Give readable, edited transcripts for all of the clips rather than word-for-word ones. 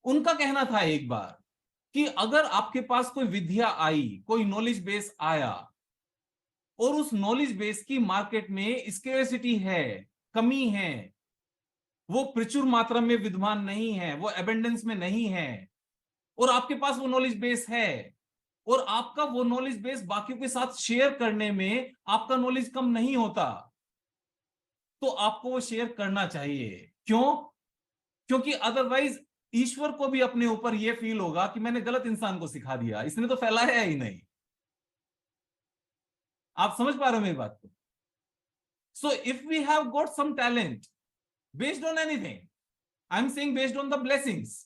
उनका कहना था एक बार कि अगर आपके पास कोई विद्या आई, कोई नॉलेज बेस आया, और उस नॉलेज बेस की मार्केट में स्केर्सिटी है, कमी है, वो प्रचुर मात्रा में विद्यमान नहीं है, वो एबेंडेंस में नहीं है, और आपके पास वो नॉलेज बेस है, और आपका वो नॉलेज बेस बाकियों के साथ शेयर करने में आपका नॉलेज कम नहीं होता, तो आपको वो शेयर करना चाहिए। क्यों? क्योंकि अदरवाइज ईश्वर को भी अपने ऊपर यह फील होगा कि मैंने गलत इंसान को सिखा दिया, इसने तो फैलाया ही नहीं। आप समझ पा रहे हो मेरी बात को? So if we have got some talent based on anything, I am saying based on the blessings,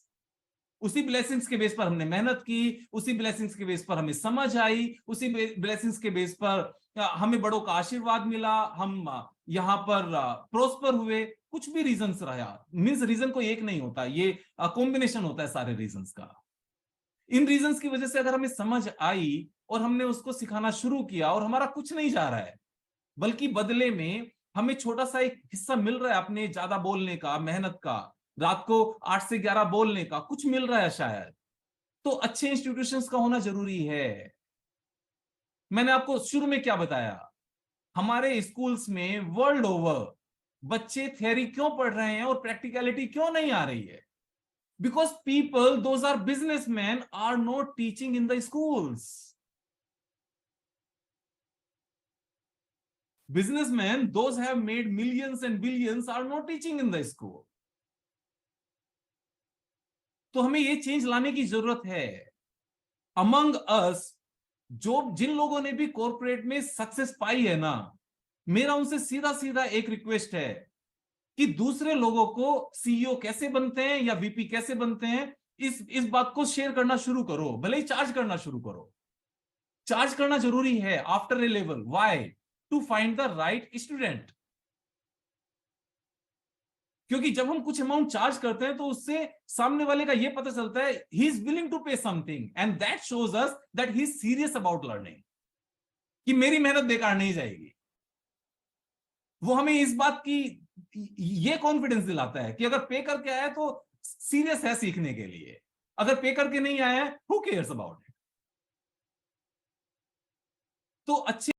उसी ब्लेसिंग्स के बेस पर हमने मेहनत की, उसी ब्लेसिंग्स के बेस पर हमें समझ आई, उसी ब्लेसिंग्स के बेस पर हमें बड़ों का आशीर्वाद मिला, हम यहां पर प्रोस्पर हुए, कुछ भी रीजंस रहा, मींस रीजन कोई एक नहीं होता, ये कॉम्बिनेशन होता है सारे रीजंस का। इन रीजंस की वजह से अगर हमें समझ आई और हमने उसको सिखाना शुरू किया और हमारा कुछ नहीं जा रहा है, बल्कि बदले में हमें छोटा सा एक हिस्सा मिल रहा है अपने ज्यादा बोलने का, मेहनत का, रात को 8 से 11 बोलने का कुछ मिल रहा है शायद, तो अच्छे इंस्टीट्यूशंस का होना जरूरी है। मैंने आपको शुरू में क्या बताया, हमारे स्कूल्स में वर्ल्ड ओवर बच्चे थ्योरी क्यों पढ़ रहे हैं और प्रैक्टिकलिटी क्यों नहीं आ रही है? Because people those are businessman are not teaching in the schools. Businessmen, those have made millions and billions, are not teaching in the school. तो हमें ये चेंज लाने की जरूरत है अमंग अस। जो जिन लोगों ने भी कॉर्पोरेट में सक्सेस पाई है ना, मेरा उनसे सीधा सीधा एक रिक्वेस्ट है कि दूसरे लोगों को सीईओ कैसे बनते हैं या वीपी कैसे बनते हैं, इस बात को शेयर करना शुरू करो, भले ही चार्ज करना शुरू करो। चार्ज करना जरूरी है after a level. Why? To find the right student. क्योंकि जब हम कुछ अमाउंट चार्ज करते हैं तो उससे सामने वाले का यह पता चलता है ही इज विलिंग टू पे something, and that shows us that he is serious about learning, कि मेरी मेहनत बेकार नहीं जाएगी। वो हमें इस बात की ये कॉन्फिडेंस दिलाता है कि अगर पे करके आया तो सीरियस है सीखने के लिए, अगर पे करके नहीं आया है हु केयर्स अबाउट इट। तो अच्छे